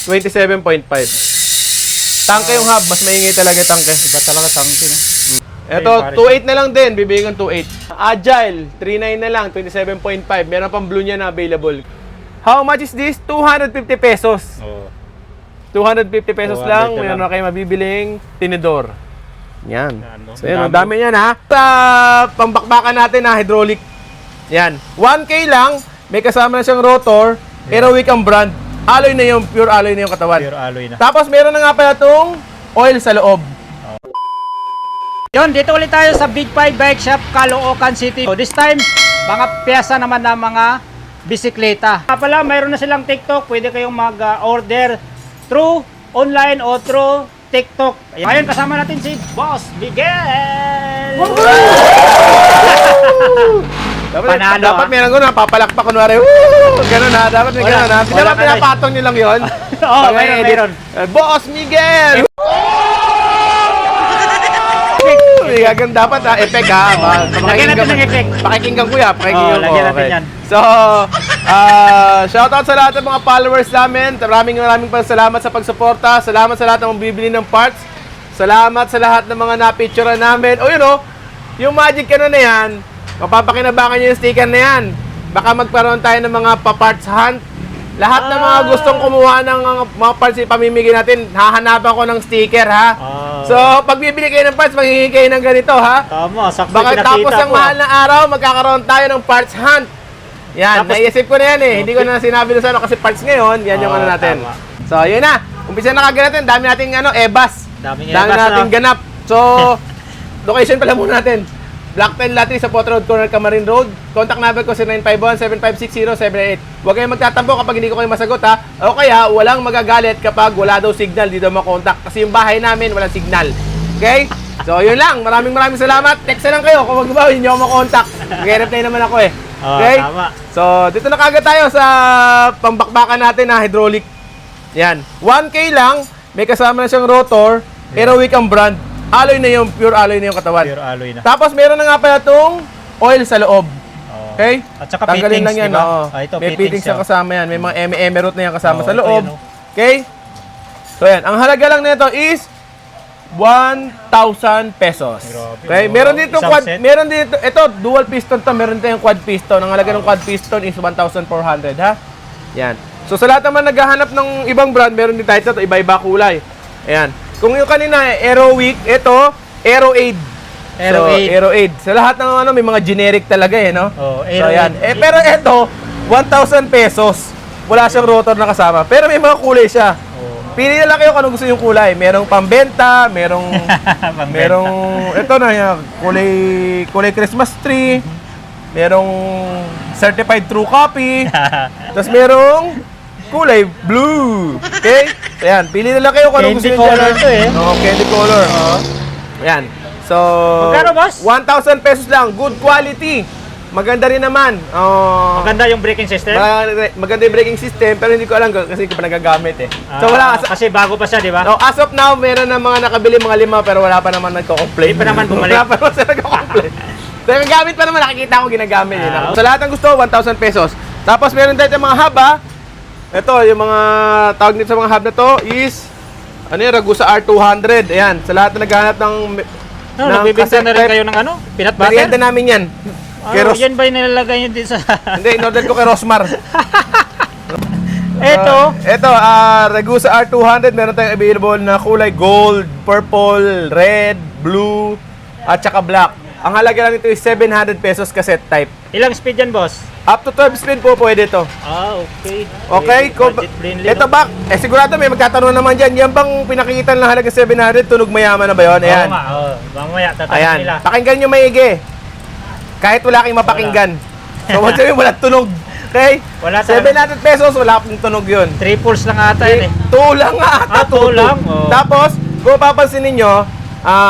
27.5. Tangke yung hub, mas maingay talaga tangke. Iba talaga tangke, no? Ito, 2.8 na lang din, bibigyan ko 2.8. Agile, 3.9 na lang, 27.5. Meron pang blue niya na available. How much is this? 250 pesos. Oo. 250 pesos 200 lang, na meron na kayo mabibiling tinidor. Yan. Yan, no? So, yun, dami yan ha. Sa pambakbakan natin na hydraulic. Yan. 1K lang, may kasama na siyang rotor, Aerowick ang brand. Alloy na yung, pure alloy na yung katawan. Pure alloy na. Tapos meron na nga pala itong oil sa loob. Yun, dito ulit tayo sa Big 5 Bike Shop, Caloocan City. So this time, mga pyesa naman ng mga bisikleta. Pala, mayroon na silang TikTok. Pwede kayong mag-order through online o through TikTok. Ngayon kasama natin si Boss Miguel. Dapat meron ko na papalakpak kunwari. Woo! Ganun ha, dapat may ganun ha. Hindi naman pinapatong nyo lang yun. Oo, meron. Boss Miguel! Dapat ha, effect ha. Lagyan natin ng effect. Pakikinggan ko ya, pakikinggan ko. Lagyan natin yan. So, shoutout sa lahat ng mga followers namin. Maraming salamat sa pagsuporta. Salamat sa lahat ng bibili ng parts. Salamat sa lahat ng mga napicturean namin. O yun o, yung magic ka na yan, mapapakinabangan nyo yung sticker na yan. Baka magkaroon tayo ng mga pa-parts hunt. Lahat ng mga gustong kumuha ng mga parts ipamimigay natin, hahanapan ko ng sticker ha. So, pag bibili kayo ng parts, maghihingi kayo ng ganito ha. Tama, sakto Baka pinakita tapos ang ko. mahal na araw, magkakaroon tayo ng parts hunt. Yan, Tapos, naisip ko na yan eh. Hindi ko na sinabi na sa ano kasi parts ngayon, yan yung ano natin. Tama. So, yun na. Umpisa na kagad natin. Dami nating EBAS. Daming Dami EBAS, nating no? ganap. So, location pala muna natin. Black 10 Latry sa Port Road, Corner Camarin Road. Contact number ko 0951-7560-788. Huwag kayong magtatampo kapag hindi ko kayo masagot ha. O kaya, walang magagalit kapag wala daw signal, di daw makontak. Kasi yung bahay namin, walang signal. Okay? So, yun lang. Maraming salamat. Text na lang kayo kung magbabaw, hindi nyo ako makontak. Mag-reply naman ako eh. Okay? Tama. So, dito na kagad tayo sa pambakbakan natin na hydraulic. Yan. 1K lang, may kasama na siyang rotor, Aerowick ang brand. Alloy na yung, pure alloy na yung katawan. Pure alloy na. Tapos meron na nga pala itong oil sa loob. Okay? At saka tanggalin fittings, lang yan. diba? Oo. Ito, May fittings na kasama yan. May mga emerald na yan kasama sa ito loob. yan, oh. Okay? So yan. Ang halaga lang nito is 1,000 pesos. Grabe, Okay? oh. Meron dito Isang quad, set? meron dito, ito dual piston to, meron tayong quad piston. Ang halaga ng quad piston is 1,400 ha. Yan. So sa lahat naman naghahanap ng ibang brand, meron din tayo ito, iba-iba kulay. Ayan. Kung yung kanina Aerowick, ito Aeroaid. Aeroaid. So, Aeroaid. Sa lahat ng ano, may mga generic talaga eh, no? Oh, So, ayan. Aeroaid. Pero ito, 1,000 pesos. Wala siyang rotor na kasama. Pero may mga kulay siya. Oh. Pili na lang kayo kung anong gusto yung kulay. Merong pambenta, merong ito na yan, kulay Christmas tree. Merong certified true copy. Tapos merong kulay blue. Okay? So, ayan. Pili na lang kayo kung anong gusto Candy yung color to eh. Oo, candy color. Ayan. So, Magkano, boss? 1,000 pesos lang. Good quality. Maganda rin naman. Maganda yung braking system. Maganda yung braking system, pero hindi ko alam kasi hindi ko pa nagagamit eh. So, wala. Kasi bago pa siya, di ba? No, as of now, meron na mga nakabili, mga 5, pero wala pa naman nagko-complain. Hindi pa naman bumalik. Wala pa naman sila nagko-complain. So, nagagamit pa naman, nakikita ko ginagamit. Sa lahat ng gusto, 1,000 pesos. Tapos, meron tayo mga hub ha. Ito, yung mga tawag nito sa mga hub na to is Ragusa R200. Ayan, sa lahat na naghahanap ng Nagbibinta na rin kayo ng ano? Peanut butter? Merienda namin yan. Kay Ros- Yan ba yung nilalagay nyo din sa... Hindi, in-order ko kay Rosmar. Ito. Ragusa R200. Meron tayong available na kulay gold, purple, red, blue, at saka black. Ang halaga lang nito is 700 pesos cassette type. Ilang speed yan, boss? Up to 12 speed po pwede to. Okay. Okay? Budget friendly, Ito no? ba? Sigurado may magtatanong naman dyan. Yan bang pinakikita ng halaga 700? Tunog mayaman na ba yun? Ayan. Oo nga, mamaya tatanong Ayan. nila. Pakinggan nyo maigi. Kahit wala kayong mapakinggan. So, wag sabihin wala tunog. Okay? Wala talaga. 700 pesos, wala pong tunog yun. 3 pulse lang ata yan eh. 2 lang nga ata. 2 lang? Oh. Tapos, kung papansin ninyo,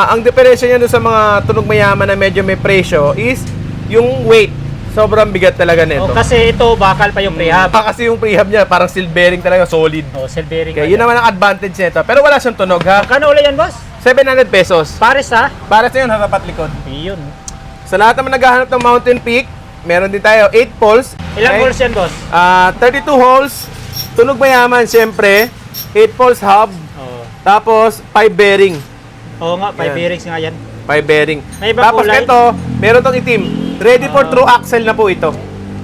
ang diferensya niya dun sa mga tunog mayaman na medyo may presyo is yung weight. Sobrang bigat talaga nito. Kasi ito, bakal pa yung prehab. Kasi yung prehab niya, parang steel bearing talaga, solid. Steel bearing. Okay, yun naman ang advantage nito. Pero wala siyang tunog ha. Magkano ulit yan, boss? 700 pesos. Pares ha? Para sa yun, harapat likod. Yun. Sa lahat naman naghahanap ng Mountain Peak, meron din tayo 8 poles. Ilang holes yan, boss? 32 holes. Tunog mayaman, siyempre. 8 poles hub, Oo. tapos 5 bearing. Oo nga, 5 Yan. bearings nga yan. 5 bearing. May ibang Tapos kulay? ito, meron tong itim. Ready for true axle na po ito.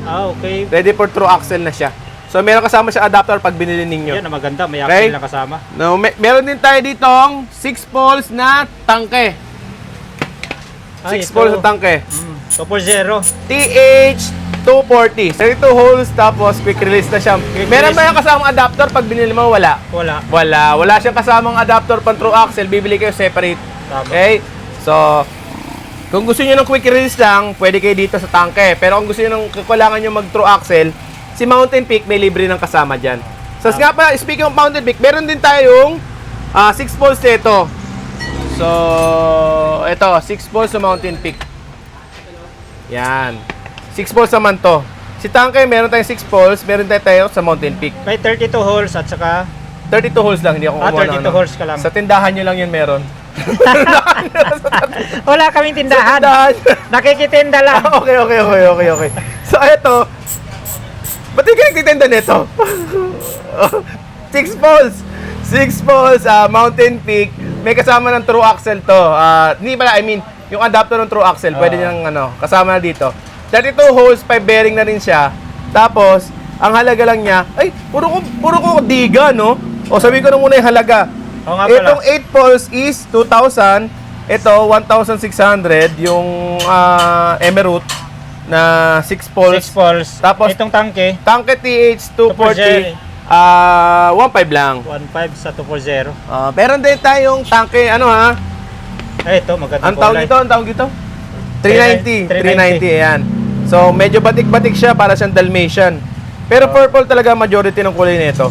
Ah, okay. Ready for true axle na siya. So meron kasama siya adapter pag binili ninyo. Yan, maganda. May Okay. axle na kasama. No, meron din tayo ditong 6 poles na tangke. 6 poles na tangke. 2.0. TH240. 32 holes tapos quick release na siya. Meron ba yung kasamang adapter pag binili mo? Wala. Wala. Wala siyang kasamang adapter pang true axle. Bibili kayo separate. Tama. Okay? So, kung gusto niyo ng quick release lang, pwede kayo dito sa tangke. Pero kung gusto niyo ng kailangan niyo mag true axle, si Mountain Peak may libre ng kasama diyan. So, nga pa, speaking of Mountain Peak, meron din tayong 6 poles nito. So, ito, 6 poles sa Mountain Peak. Yan. 6 poles naman to. Si Tangke, meron tayong 6 poles, meron tayo sa Mountain Peak. May 32 holes at saka 32 holes lang, hindi ako kumuha ng 32 holes ka lang. Sa tindahan nyo lang yun meron. wala kaming tindahan. Tindahan. Nakikitinda lang. Okay. So, ito. Ba't hindi ka nagtitinda nito? 6 poles. 6 poles, Mountain Peak. May kasama ng true axle to. Hindi pala, I mean, yung adapter ng true axle, pwede niyang kasama na dito. 32 holes, 5 bearing na rin siya. Tapos, ang halaga lang niya, ay, puro ko diga, no? O, sabihin ko na muna yung halaga. Oo nga pala. Itong 8 poles is 2,000. Ito, 1,600. Yung Emerald na 6 poles. 6 poles. Tapos, itong tangke, Tangke TH240, 1.5 lang. 1.5 sa 2.0. Meron din tayong tangke, Ito, maganda ang tawag dito? 390. 390, ayan. So, medyo batik-batik siya para siyang Dalmatian. Pero purple talaga majority ng kulay nito.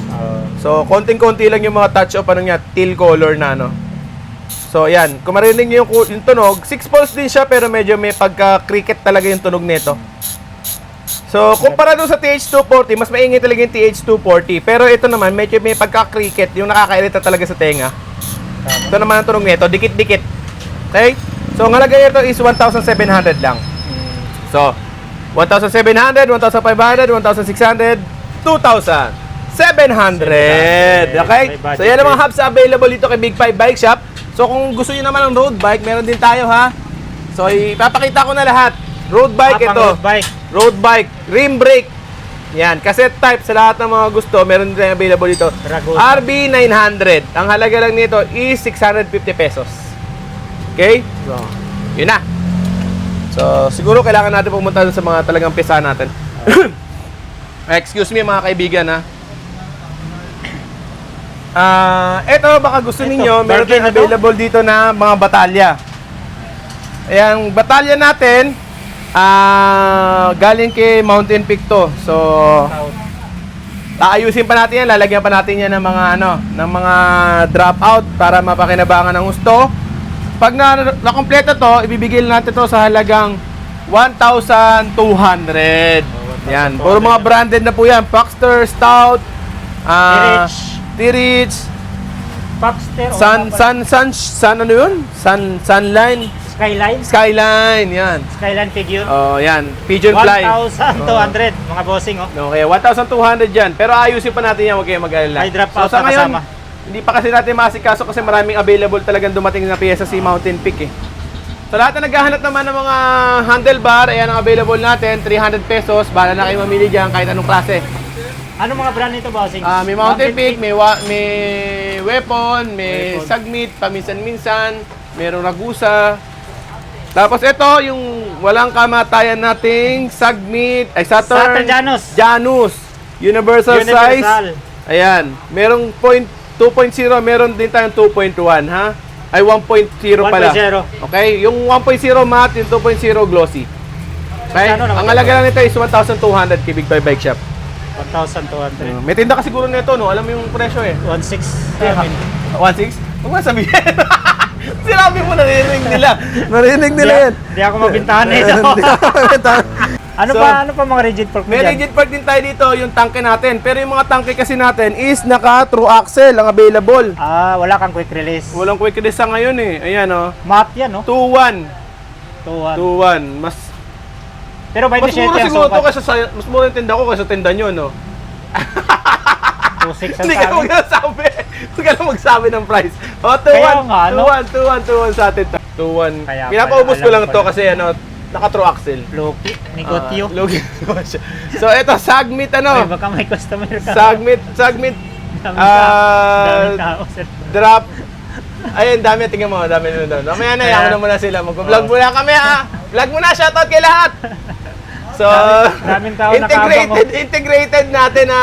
So, konting-konti lang yung mga touch of teal color na So, ayan. Kung marinig niyo yung tunog, 6 poles din siya pero medyo may pagka-cricket talaga yung tunog nito. So, kumpara doon sa TH240, mas maingay talaga yung TH240. Pero ito naman, medyo may pagka-cricket, yung nakakairita talaga sa tenga. Ito naman ang tunog nito, dikit-dikit. Okay? So, ang halaga nito is 1,700 lang. So, 1,700, 1,500, 1,600, 2,700. Okay? So, yan ang mga hubs available dito kay Big 5 Bike Shop. So, kung gusto niyo naman ng road bike, meron din tayo, ha? So, ipapakita ko na lahat. Road bike ito. Road bike. Rim brake. Yan. Cassette type sa lahat ng mga gusto. Meron din available dito. RB900. Ang halaga lang nito is 650 pesos. Okay? So, yun na. So, siguro kailangan natin pumunta sa mga talagang pisa natin. Excuse me mga kaibigan, ha? Eto, baka gusto ninyo, meron tayong available dito na mga batalya. Ayan, batalya natin, galing kay Mountain Peak to. So, aayusin pa natin yan, lalagyan pa natin yan ng mga ng mga dropout para mapakinabangan ng gusto. Pag na-kompleto to, ibibigay natin to sa halagang 1,200. Yan, puro mga branded na po yan. Paxter, Stout, T-Rich, Paxter, ano yun? Sunline, Skyline, yan. Skyline figure. Oh, yan. Pigeon Fly. 1,200 mga bossing, Okay, 1,200 yan. Pero ayusin pa natin yan, huwag kayong mag-alala. May drop out sa na ngayon, kasama. hindi pa kasi natin masikaso kasi maraming available talagang dumating na piyesa si Mountain Peak Sa lahat na naghahanap naman ng mga handlebar, ayan ang available natin, 300 pesos. Bahala na kayo mamili dyan kahit anong klase. Ano mga brand nito, bossing? May Mountain Peak, may Weapon, may Sagmit, paminsan-minsan, mayroong Ragusa. Tapos ito, yung walang kamatayan nating Sagmit, Saturn Janus. Universal size. Ayan, merong 2.0, meron din tayong 2.1, ha? Ay, 1.0 pala. 1.0. Okay, yung 1.0 matte, yung 2.0 glossy. Okay, ang halaga lang nito is 1,200 kay Big 5 Bike Shop. 1,200. May tinda kasi siguro nito, no? Alam mo yung presyo 1.6. 1.6? Huwag mo sabihin. Sinabi mo, narinig nila. Narinig nila yan. Hindi ako mabintahan nito. Ano pa mga rigid fork may rigid fork din tayo dito, yung tangke natin. Pero yung mga tangke kasi natin is naka-true axle ang available. Wala kang quick release. Walang quick release sa ngayon Ayan Matte yan, no? 2.1. 2.1. Mas Pero 27 mura siguro to kaysa mas mura yung tinda ko kaysa tinda nyo, no? 2.6 ang Hindi ka sabi. magsasabi. Huwag ka lang magsabi ng price. O, Kaya nga, ano? 2.1 sa atin. 2.1. Kaya Pinapaubos pala, ko alam lang ko to na. kasi ano, naka-true axle. Loki, negotyo. Logi. So, ito, Sagmit Ay, ano? baka may customer ka. Sagmit, Daming tao, sir. drop. Ayun, dami. Tingnan mo, dami nila doon. Mamaya na, yaman na muna sila. Mag-vlog muna kami, ha? Vlog muna, shoutout kay lahat. So, Daming tao nakabang, integrated natin na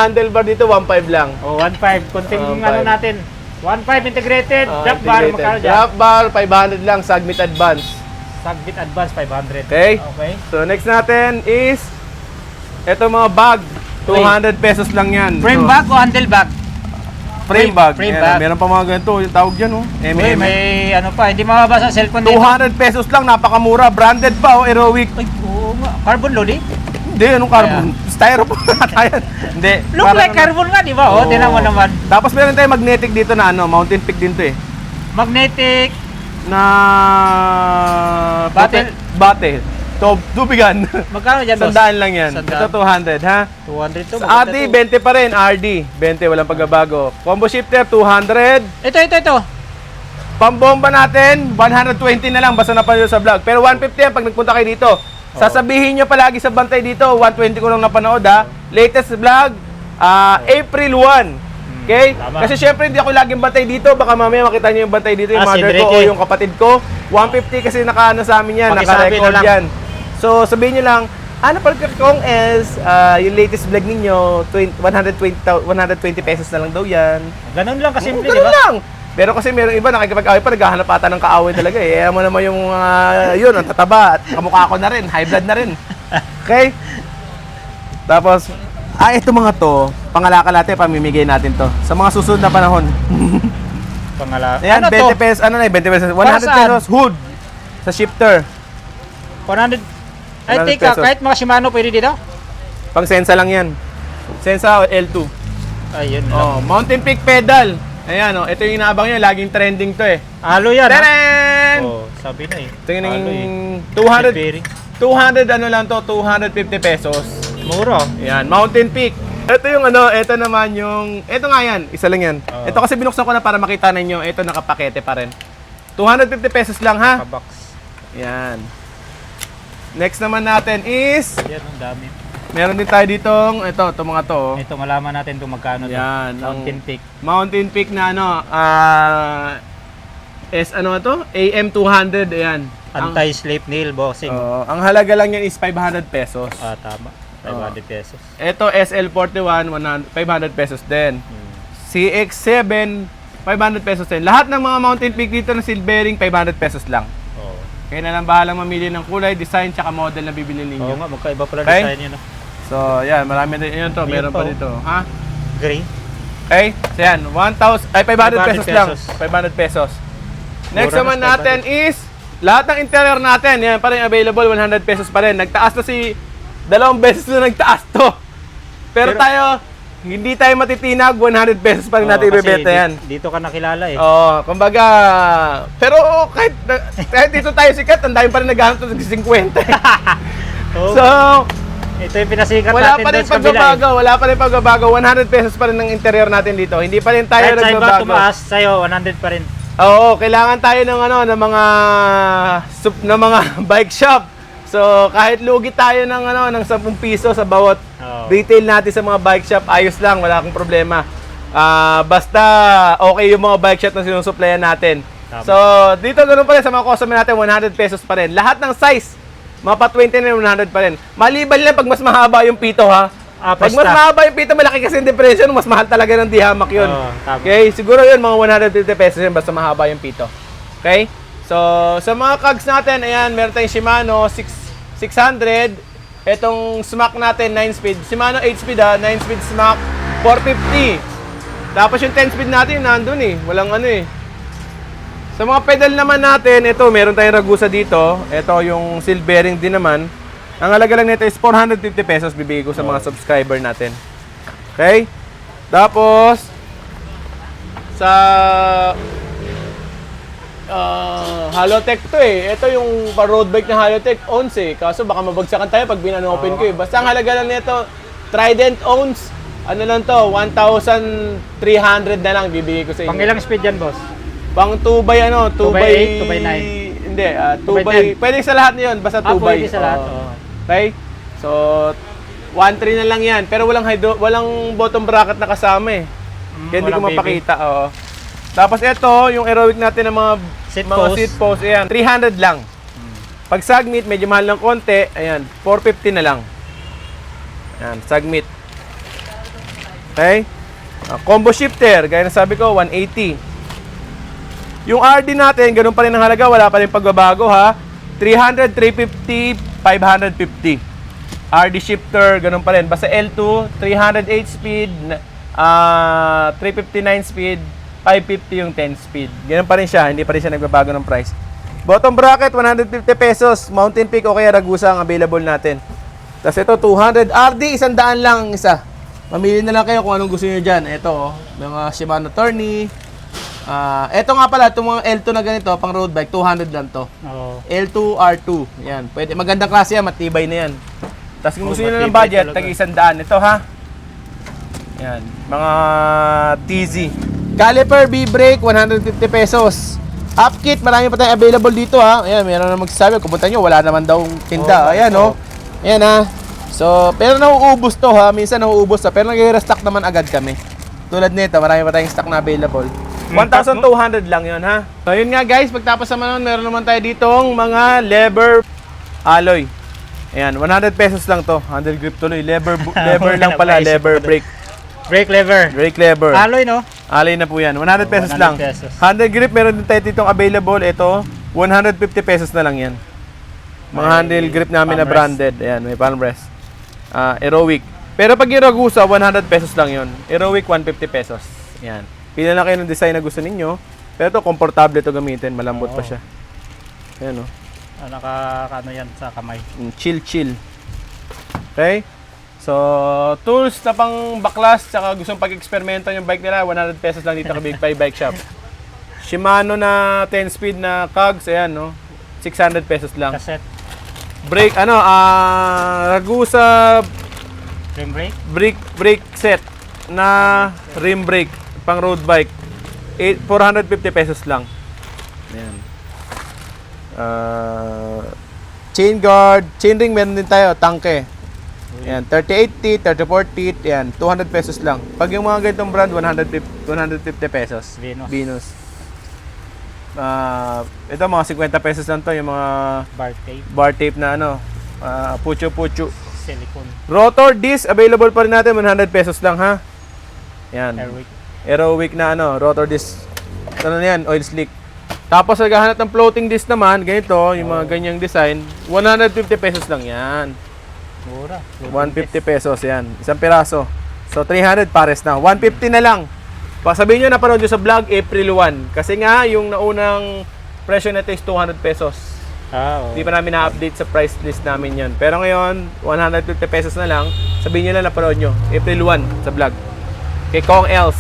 handlebar dito, 1.5 lang. Oh, 1.5. Kunting 1.5. ano natin. 1.5 integrated. Drop bar, Integrated. magkano dyan? Drop bar, 500 lang, Sagmit Advance. Sagbit advance, 500. Okay? Okay. So, next natin is, ito mga bag. 200 pesos lang yan. Frame So, bag o handle bag? Frame bag. Frame Ayan, bag. meron pa mga ganito. Yung tawag dyan, oh. Uy, M&M. may ano pa, hindi mababasa sa cellphone dito. 200 pesos lang, napakamura. Branded pa, oh, Aerowick. Ay, oo nga. Carbon loading? Hindi, anong carbon? Styrofoam ata yan. Hindi. Look parang like ano- carbon nga, di ba? Oh, Oo. tinan mo naman. Tapos meron tayong magnetic dito na ano, mountain peak din to eh. Magnetic. Na Bate. Bate. Tubigan. Magkano dyan, boss? Sandaan lang yan. Sandaan. Ito 200 ha. 200 to. Sa maganda RD, to. 20 pa rin. RD, 20, walang pagbabago. Combo shifter, 200. Ito. Pambomba natin, 120 na lang. Basta napanood sa vlog. Pero 150 yan pag nagpunta kayo dito. Sasabihin nyo palagi sa bantay dito, 120 ko lang napanood ha. Latest vlog, April 1. Okay? Tama. Kasi syempre hindi ako laging bantay dito. Baka mamaya makita nyo yung bantay dito, yung Si mother ko o Enrique. yung kapatid ko. 150 kasi nakaano sa amin yan, Pakisabi naka-record na lang. yan. So sabihin nyo lang, ano pala kung is, yung latest vlog ninyo, 120 pesos na lang daw yan. Ganun lang kasimple, di Ganun ba? lang. Pero kasi merong iba nakikipag-away pa, naghahanap ata ng kaaway talaga eh. Ayan mo naman yung yun, ang tataba at kamukha ko na rin, high blood na rin. Okay? Tapos, ito mga to, pangalakal natin, pamimigay natin to. Sa mga susunod na panahon. Pangala. Ayan, Ano 20 to? pesos, ano na 20 pesos, 100 Para saan? pesos hood sa shifter. 100. Ay, 100 teka, pesos. kahit mga Shimano pwede dito? Pang Sensa lang yan. Sensa L2. Ayun lang. Oh, Mountain Peak pedal. Ayan, ito yung inaabang nyo, laging trending to eh. Halo yan, ha? Taren! Oh, sabi na eh. Tingnan Halo yung eh. 200 Bearing. 200 ano lang to, 250 pesos. Mura. Ayan, Mountain Peak. Ito yung ano, ito naman yung, ito nga yan, isa lang yan. Oo. Ito kasi binuksan ko na para makita ninyo, ito nakapakete pa rin. 250 pesos lang ha. Kabox. Yan. Next naman natin is, Yan, ang dami. meron din tayo ditong, ito mga to. Oh. Ito, malaman natin kung magkano to. Yan, Mountain Peak. Mountain Peak na ano, ano to? AM200, ayan. Anti-slip nail boxing. Ang halaga lang yan is 500 pesos. Ah, tama. 500 pesos. Ito SL41, 500 pesos din. CX7, 500 pesos din. Lahat ng mga Mountain Peak dito na silvering, 500 pesos lang. Oo. Kaya na lang bahalang mamili ng kulay, design, tsaka model na bibili Oo ninyo. nga, magkaiba pala Okay. design yun. No? So, yan, marami din yun to. Ayun Meron pa, pa oh. dito. Ha? Gray. Okay? So, yan, 500 pesos lang. pesos. 500 pesos. Next Mura naman na, natin is, lahat ng interior natin, yan pa rin available, 100 pesos pa rin. Nagtaas na dalawang beses na nagtaas to. Pero tayo, hindi tayo matitinag, 100 pesos pa rin natin Oo, kasi ibebenta yan. Dito ka nakilala eh. Oo, kumbaga, pero kahit dito tayo sikat, ang dami pa rin naghahanap ng 50. Oo. So, Ito yung pinasikat wala natin pa rin doon sa kabila. pagbabago, wala pa rin pagbabago. 100 pesos pa rin ng interior natin dito. Hindi pa rin tayo Kahit sa iba nagbabago. tumaas, sa'yo 100 pa rin. Oo, kailangan tayo ng ng mga bike shop. So, kahit lugi tayo ng 10 piso sa bawat Oo. retail natin sa mga bike shop, ayos lang, wala akong problema. Basta okay yung mga bike shop na sinusuplayan natin. Tama. So, dito ganun pa rin sa mga customer natin, 100 pesos pa rin. Lahat ng size, mga pa 20 na 100 pa rin. Maliban lang pag mas mahaba yung pito ha. Pag mas Pesta. mahaba yung pito, malaki kasi yung diferensya, mas mahal talaga ng dihamak yun. Oo, tama. Okay, siguro yun, mga 150 pesos yun, basta mahaba yung pito. Okay? So, sa mga cogs natin, ayan, meron tayong Shimano 600. Itong smack natin, 9-speed. Shimano 8-speed 9-speed smack, 450. Tapos yung 10-speed natin, nandun eh. Walang ano eh. Sa mga pedal naman natin, ito, meron tayong Ragusa dito. Ito, yung seal bearing din naman. Ang halaga lang nito is 450 pesos bibigay ko sa mga subscriber natin. Okay? Tapos, sa Halotech to eh. Ito yung road bike na Halotech, owns eh. Kaso baka mabagsakan tayo pag binanopen ko eh. Basta ang halaga lang nito, Trident owns Ano lang to, 1,300 na lang bibigay ko sa Pang inyo. ilang speed yan, boss? Pang 2 by ano, 2 2 by by 8, 2 by 9. Hindi, 2 2 by by, pwede sa lahat na 'yon, basta 2 by. Pwede sa lahat. Oo. Oh. Okay? So 1.3 na lang 'yan, pero walang bottom bracket na kasama eh. Kaya hindi ko walang mapakita, oo. Tapos ito, yung aerobic natin ng mga Seat mga post. seat post, ayan, 300 lang. Pag Sagmit, medyo mahal ng konti, ayan, 450 na lang. Ayan, Sagmit. Okay? Combo shifter, gaya na sabi ko, 180. Yung RD natin, ganun pa rin ang halaga, wala pa rin pagbabago ha. 300, 350, 550. RD shifter, ganun pa rin. Basta L2, 308 speed, 359 speed, 550 yung 10 speed. Ganun pa rin siya, hindi pa rin siya nagbabago ng price. Bottom bracket, 150 pesos. Mountain Peak o kaya Ragusa ang available natin. Tapos ito, 200. RD, 100 lang ang isa. Mamili na lang kayo kung anong gusto nyo dyan. Ito, oh, mga Shimano Tourney. Ito nga pala, itong mga L2 na ganito, pang road bike, 200 lang to. Oo. L2, R2. Yan, pwede. Magandang klase yan, matibay na yan. Tapos kung gusto nyo na ng matibay budget, talaga. tag 100. Ito ha. Yan, mga TZ. Caliper B-brake, 150 pesos. Upkit, marami pa tayong available dito ha. Ayan, meron na magsasabi. Kumunta nyo, wala naman daw tinda. Ayan oh. Ayan ha. So, pero nauubos to ha. Minsan nauubos to. Pero nag-restock naman agad kami. Tulad nito, marami pa tayong stock na available. 1,200 lang yun ha. So, yun nga guys. Pagtapos naman nun, meron naman tayo ditong mga lever alloy. Ayan, 100 pesos lang to. 100 grip tuloy. Lever lang pala. Lever brake. Brake lever. Brake lever. Alloy, no? Alay na po yan. 100 pesos 100 lang. pesos. 100 grip, meron din tayo ditong available. Ito, 150 pesos na lang yan. Mga handle grip namin na palm rest. branded. Ayan, may palm rest. Aerowick. Pero pag yung Ragusa, 100 pesos lang yun. Aerowick, 150 pesos. Ayan. Pila na kayo ng design na gusto ninyo. Pero ito, komportable ito gamitin. Malambot pa Oo. siya. Ayan o. Nakakano yan sa kamay. Chill. Okay? So, tools na pang baklas, tsaka gustong pag-eksperimento yung bike nila, 100 pesos lang dito sa Big 5 Bike Shop. Shimano na 10-speed na cogs, ayan, no? 600 pesos lang. Cassette. Brake, Ragusa Rim brake. brake set na rim brake, pang road bike. 450 pesos lang. Ayan. Chain guard, chain ring meron din tayo, tangke. Yan, 3080, 3040, yan, 200 pesos lang. Pag yung mga ganitong brand, 150 pesos. Venus. Ito mga 50 pesos lang to, yung mga bar tape na pucho. Silicone. Rotor disc, available pa rin natin, 100 pesos lang ha. Yan. Airwick. Aerowick na rotor disc. Ano na yan, oil slick. Tapos naghahanap ng floating disc naman, ganito, yung mga ganyang design, 150 pesos lang yan. Mura. 150 pesos yan. Isang piraso. So 300 pares na. 150 na lang. Sabihin nyo napanood nyo sa vlog April 1. Kasi nga yung naunang presyo nito is 200 pesos. Oo. Hindi pa namin na-update sa price list namin yan. Pero ngayon, 150 pesos na lang. Sabihin nyo lang napanood nyo. April 1 sa vlog. Kay Kong Els.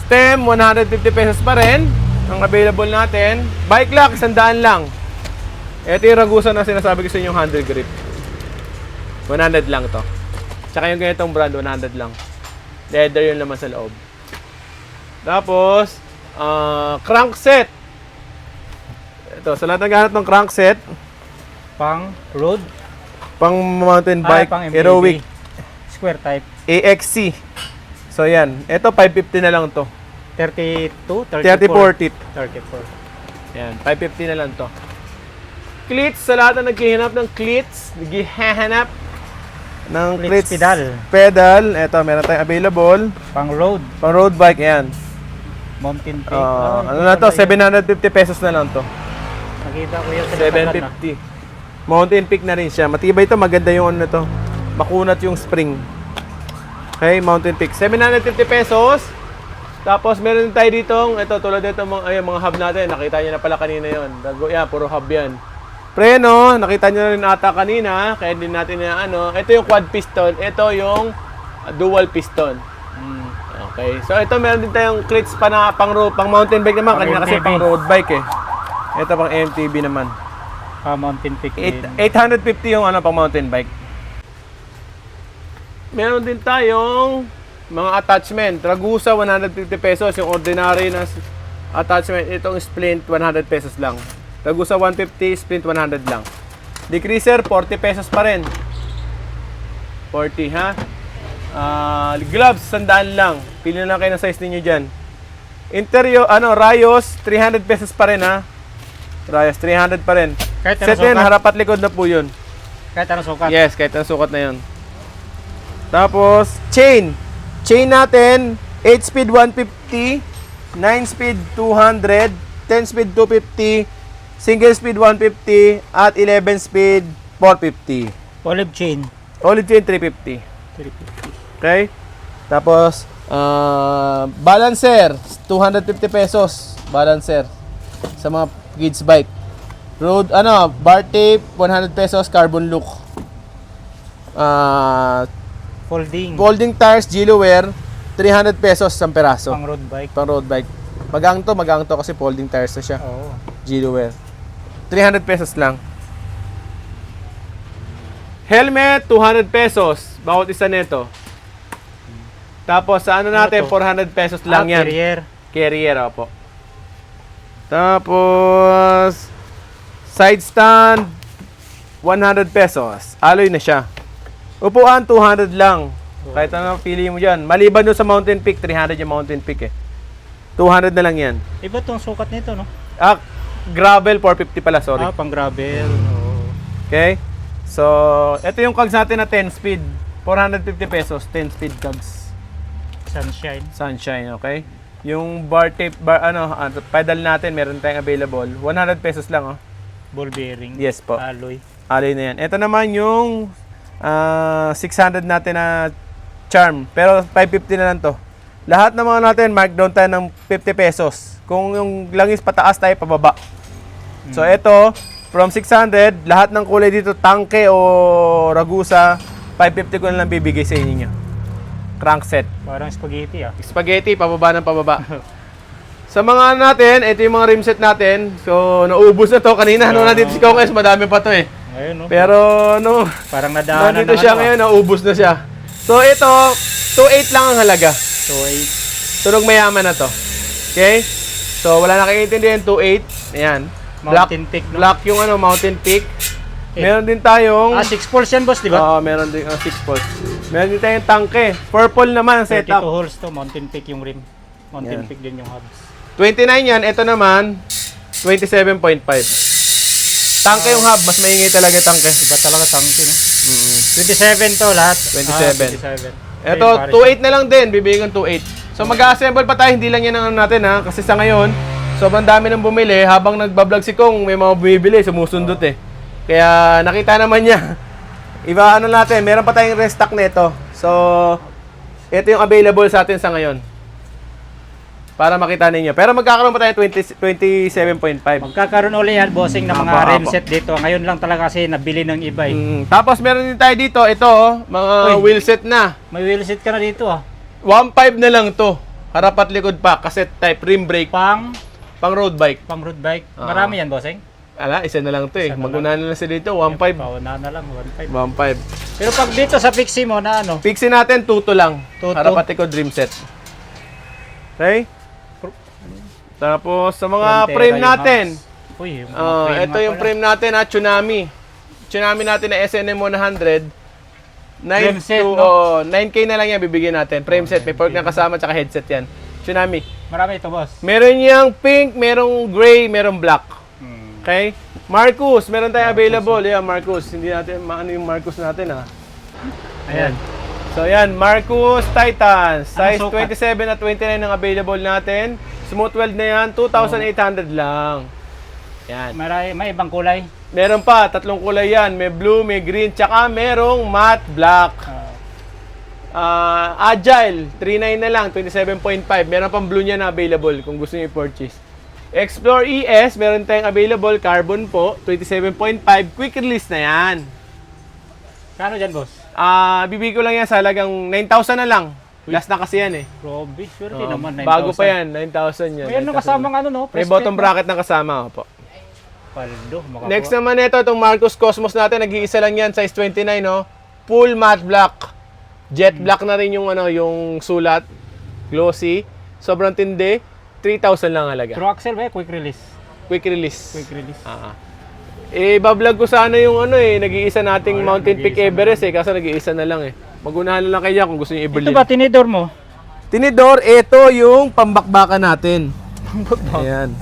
Stem, 150 pesos pa rin. Ang available natin. Bike lock, 100 lang. Ito yung Ragusa na sinasabi ko sa inyo, 100 grip. 100 lang to. Tsaka yung ganitong brand, 100 lang. Leather yun naman sa loob. Tapos, crankset. Ito, sa lahat naghahanap ng crankset, Pang road. pang mountain bike, pang MTB. Aerowick, Square type. AXC. So yan, ito 550 na lang to. 32, 30-40. 34. Yan, 550 na lang to. Cleats, sa lahat na naghihanap ng cleats, naghihanap ng Cleats cleats pedal. Ito, meron tayong available. Pang road. Pang road bike, yan. Mountain peak. Ano na to? 750 pesos na lang to. Nakita ko yun sa Instagram, 750. Mountain Peak na rin siya. Matibay to, maganda yung ano to. Makunat yung spring. Okay, Mountain Peak. 750 pesos. Tapos meron din tayo ditong, ito tulad nito mga hub natin. Nakita niyo na pala kanina yon. Yan, puro hub yan. Preno, nakita niyo na rin ata kanina. Kaya din natin na ito yung quad piston. Ito yung dual piston. Okay. So ito meron din tayong cleats pa na pang mountain bike naman. Kanina kasi MTB. pang road bike eh. Ito pang MTB naman. Mountain peak din. 850 yung pang mountain bike. meron din tayong mga attachment. Ragusa, 150 pesos. Yung ordinary na attachment. Itong splint, 100 pesos lang. Ragusa, 150. Splint, 100 lang. Decreaser, 40 pesos pa rin. 40, ha? Gloves, 100 lang. Pili na lang kayo ng size ninyo dyan. Interior, Rayos, 300 pesos pa rin, ha? Rayos, 300 pa rin. Kahit Set yun, harap at likod na po yun. Kahit anong sukat. Yes, kahit ang sukat na yun. Tapos, chain. Chain natin, 8 speed 150, 9 speed 200, 10 speed 250, single speed 150, at 11 speed 450. Olive chain. Olive chain 350. 350. Okay? Tapos, balancer, 250 pesos. Balancer. Sa mga kids bike. Road, bar tape, 100 pesos, carbon look. Folding tires, Gilo wear, 300 pesos isang peraso. Pang road bike. Pang road bike. Magang to kasi folding tires na siya. Oo. Gilo wear. 300 pesos lang. Helmet, 200 pesos. Bawat isa nito. Tapos sa natin, to? 400 pesos lang yan. Carrier. Carrier, opo. Tapos, side stand, 100 pesos. Alloy na siya. Upuan, 200 lang. Kahit ano pili mo dyan. Maliban doon sa Mountain Peak, 300 yung Mountain Peak eh. 200 na lang yan. Iba tong sukat nito, no? Gravel, 450 pala, sorry. Pang gravel. Oo. Okay? So, ito yung cogs natin na 10 speed. 450 pesos, 10 speed cogs. Sunshine, okay? Yung bar tape, pedal natin, meron tayong available. 100 pesos lang, oh. Ball bearing. Yes po. Alloy. Alloy na yan. Ito naman yung 600 natin na charm. Pero 550 na lang to. Lahat ng mga natin, mark down tayo ng 50 pesos. Kung yung langis pataas tayo, pababa. So, ito, from 600, lahat ng kulay dito, tangke o ragusa, 550 ko na lang bibigay sa inyo. Crankset. Parang spaghetti, Spaghetti, pababa ng pababa. Sa mga natin, ito yung mga rimset natin. So, naubos na to. Kanina, nandito si Kong S, madami pa to eh. Ngayon, no? Pero, parang nadaanan nandito siya ngayon, naubos na siya. So, ito, 2.8 lang ang halaga. 2.8. Tunog mayaman na to. Okay? So, wala na kayong intindihan, 2.8. Ayan. Mountain Peak, no? Black yung Mountain Peak. Meron din tayong... 6 pulse yan, boss, di ba? Oo, meron din 6 pulse. Meron din tayong tangke. Purple naman ang 32 setup. holes to, Mountain Peak yung rim. Mountain Yan. Peak din yung hubs. 29 yan. Ito naman, 27.5. Tangke yung hub. Mas maingay talaga yung tangke. Iba talaga tangke, no? 27 to lahat. 27. Ito, 2.8 na lang din. Bibigyan 2.8. So, mag-assemble pa tayo. Hindi lang yan ang natin, ha? Kasi sa ngayon, sobrang dami nang bumili. Habang nagbablog si Kong, may mga bumibili. Sumusundot eh. Kaya nakita naman niya. Iba natin, meron pa tayong restock nito. So, ito yung available sa atin sa ngayon. Para makita ninyo. Pero magkakaroon pa tayo 27.5. Magkakaroon ulit yan, bossing, ng mga Apo. rim set dito. Ngayon lang talaga kasi nabili ng iba eh. Tapos meron din tayo dito, ito, mga wheel set na. May wheel set ka na dito 1.5 na lang to. Harap at likod pa, cassette type, rim brake, pang road bike. Pang road bike. Marami yan, bossing. Isa na lang to eh. Magunahan na lang sila dito, 1.5. Pauna na lang, 1.5. 1.5. Pero pag dito sa Pixie mo na Pixie natin, 2 lang. Tuto. Harap at likod, rim set. Okay? Tapos, sa mga frame natin. Uy, Ito yung frame natin na Tsunami. Tsunami natin na SNM 100. Frame set, no? 9K na lang yan bibigyan natin. Frame set, may fork na kasama tsaka headset yan. Tsunami. Marami ito, boss. Meron yung pink, merong gray, merong black. Okay? Marcus, meron tayong available. Yan, Marcus. Hindi natin maano yung Marcus natin, ha. Ayan. So, yan, Marcus Titan. Size sukat? 27 at 29 ang available natin. Smooth weld na yan, 2,800 lang. Yan. May ibang kulay. Meron pa, 3 kulay yan. May blue, may green, tsaka merong matte black. Agile, 3.9 na lang, 27.5. Meron pang blue niya na available kung gusto niyo i-purchase. Explore ES, meron tayong available, carbon po, 27.5. Quick release na yan. Kano dyan, boss? Bibigay ko lang yan sa halagang 9,000 na lang. Last na kasi yan eh. Probe, sure din naman, 9,000. Bago pa yan, 9,000 yan. May ano kasamang no? May bottom bracket na kasama, opo. Paldo, makakuha. Next naman ito, itong Marcus Cosmos natin, nag-iisa lang yan, size 29, no? Full matte black. Jet black na rin yung ano, yung sulat. Glossy. Sobrang tindi. 3,000 lang halaga. True axle ba? Quick release. Quick release. Quick release. Bablog ko sana yung ano nag-iisa nating Wala, Mountain Peak nag-iisa Everest kaso nag-iisa na lang Magunahan na lang kaya kung gusto niyo i-Berlin. Ito ba tinidor mo? Tinidor, ito yung pambakbakan natin. Ayan.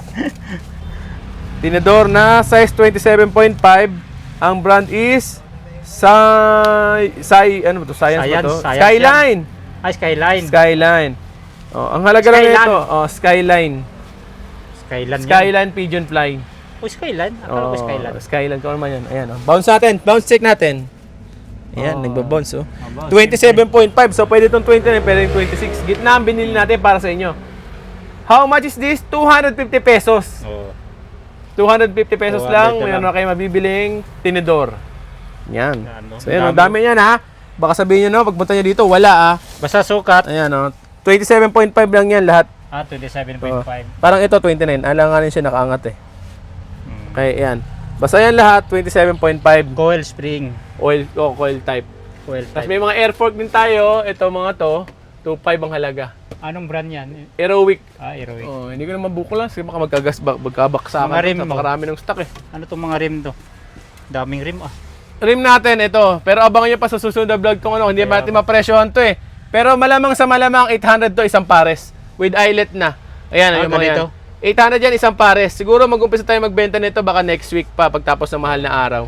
Tinidor na size 27.5. Ang brand is ano ba to? Science ba to? Science Skyline. Skyline. Skyline. Oh, ang halaga lang Skyline. nito, Skyline. Skyline. Skyline Pigeon Fly. Skyline? Akala ko Skyline. Skyline ko naman yan. Ayan, Bounce natin. Bounce check natin. Ayan, nagbabounce, bounce. 27.5. So, pwede itong 29, pwede itong 26. Gitna ang binili natin para sa inyo. How much is this? 250 pesos. 250 pesos 200 lang. na Mayroon lang. na kayo mabibiling tinidor. Yan. Ano, So, yan, dami. dami yan, ha? Baka sabihin nyo, pagpunta nyo dito, wala, Basta sukat. Ayan, 27.5 lang yan lahat. 27.5. Parang ito, 29. Alanganin siya nakaangat Okay, yan. Basta yan lahat, 27.5. Coil spring. Coil type. Coil Tapos type. may mga air fork din tayo. Ito mga to, 2.5 ang halaga. Anong brand yan? Aerowick. Aerowick. Hindi ko naman buko lang. Kasi baka magkabaksakan. Mga rim mo. Napakarami ng stock Ano tong mga rim to? Daming rim Rim natin, ito. Pero abangan nyo pa sa susunod na vlog kung ano. Hindi natin mapresyohan to Pero malamang sa malamang, 800 to isang pares. With eyelet na. Ayan, yung mga yan. ganito? 800 yan isang pares. Siguro mag-umpisa tayo magbenta nito baka next week pa pagtapos ng mahal na araw.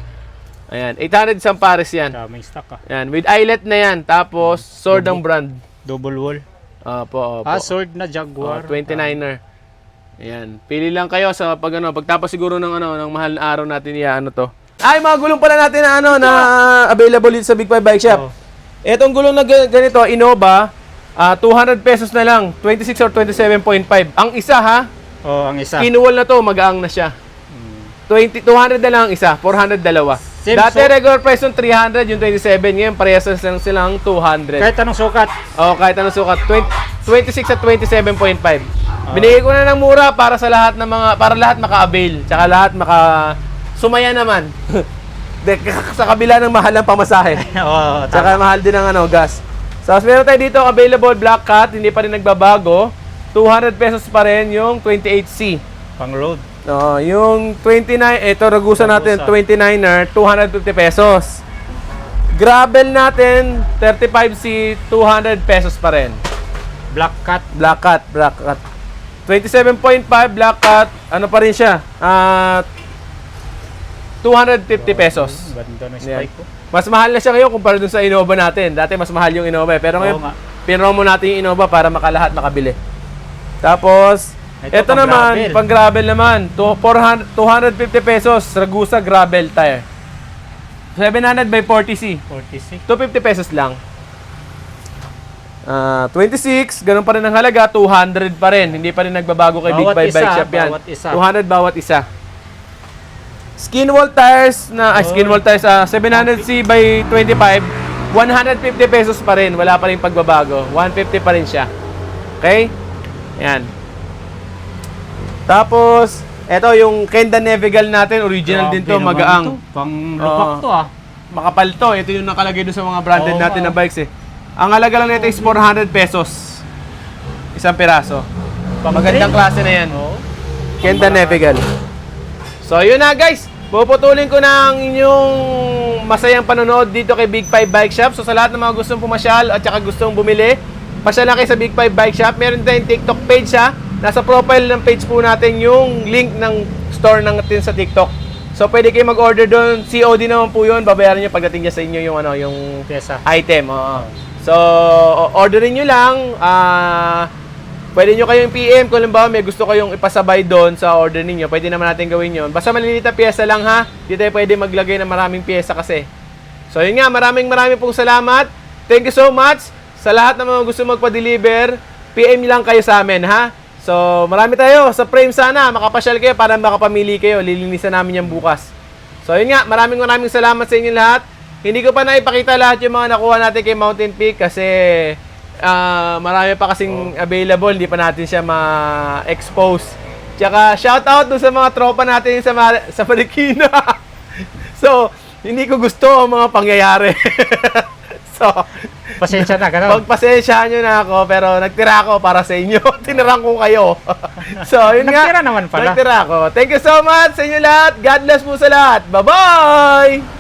Ayan, 800 isang pares yan. Daming stock Ayan, with eyelet na yan. Tapos, sword ng brand. Double wall. Opo. Sword na Jaguar. 29er. Ayan, pili lang kayo sa pagtapos siguro ng mahal na araw natin to. Ay, mga gulong pala natin na available dito sa Big 5 Bike Shop. Etong gulong na ganito, Innova, 200 pesos na lang, 26 or 27.5. Ang isa Ang isa. kinuwal na to, magaang na siya. 200 na lang ang isa, 400 dalawa. Same Dati regular price yung 300, yung 27, ngayon parehas lang silang 200. Kahit anong sukat. Kahit anong sukat, 26 at 27.5. Binigay ko na ng mura para sa lahat ng para lahat maka-avail, tsaka lahat sumaya naman. Sa kabila ng mahal ng pamasahe. Tsaka mahal din ng gas. So, meron tayo dito available black cat, hindi pa rin nagbabago. 200 pesos pa rin yung 28C. Pang road. Yung 29, ito Ragusa natin, 29er, 250 pesos. Gravel natin, 35C, 200 pesos pa rin. Black cat. Black cat. 27.5 black cat, ano pa rin siya? 250 pesos. Ganda ng Yan. spike ko. Mas mahal na siya ngayon kumpara dun sa Innova natin. Dati mas mahal yung Innova pero ngayon Oo nga. pinromo natin yung Innova para makalahat makabili. Tapos, Ito, ito pang naman, gravel. pang gravel naman, 250 pesos, Ragusa gravel tire. 700 by 40C. 46. 250 pesos lang. 26, ganun pa rin ang halaga, 200 pa rin. Hindi pa rin nagbabago kay Big Bawat 5 isa, Bike Shop yan. bawat isa. 200 bawat isa. Skin wall tires skin wall tires 700C by 25, 150 pesos pa rin. Wala pa rin pagbabago. 150 pa rin siya. Okay? Yan. Tapos, eto yung Kenda Nevigal natin, original din to, Grabe naman magaang. to. Pang lupak to Makapal to. Ito yung nakalagay doon sa mga branded Oo, natin na bikes Ang halaga lang nito is 400 pesos. Isang piraso. Magandang klase na yan. Kenda Nevigal. So, yun na guys. Puputulin ko na ang inyong masayang panonood dito kay Big 5 Bike Shop. So, sa lahat ng mga gustong pumasyal at saka gustong bumili, pasyal lang kayo sa Big 5 Bike Shop. Meron tayong TikTok page Nasa profile ng page po natin yung link ng store natin sa TikTok. So, pwede kayo mag-order doon. COD naman po yun. Babayaran nyo pagdating niya sa inyo yung Pyesa. item. So, orderin nyo lang. Pwede nyo kayong PM kung halimbawa may gusto kayong ipasabay doon sa order ninyo. Pwede naman natin gawin yun. Basta maliliit na pyesa lang Hindi tayo pwede maglagay ng maraming pyesa kasi. So, yun nga. Maraming pong salamat. Thank you so much. Sa lahat ng mga gusto magpa-deliver, PM lang kayo sa amin, So, marami tayo. Sa frame sana, makapasyal kayo para makapamili kayo. Lilinisan namin yan bukas. So, yun nga. Maraming salamat sa inyo lahat. Hindi ko pa naipakita lahat yung mga nakuha natin kay Mountain Peak kasi marami pa kasing available. Hindi pa natin siya ma-expose. Tsaka, shoutout dun sa mga tropa natin sa Marikina. So, hindi ko gusto ang mga pangyayari. So, Pasensya na, ganun. Pagpasensyahan nyo na ako, pero nagtira ako para sa inyo. Tinirang ko kayo. So, yun nga. Nagtira naman pala. Nagtira ako. Thank you so much sa inyo lahat. God bless po sa lahat. Bye-bye!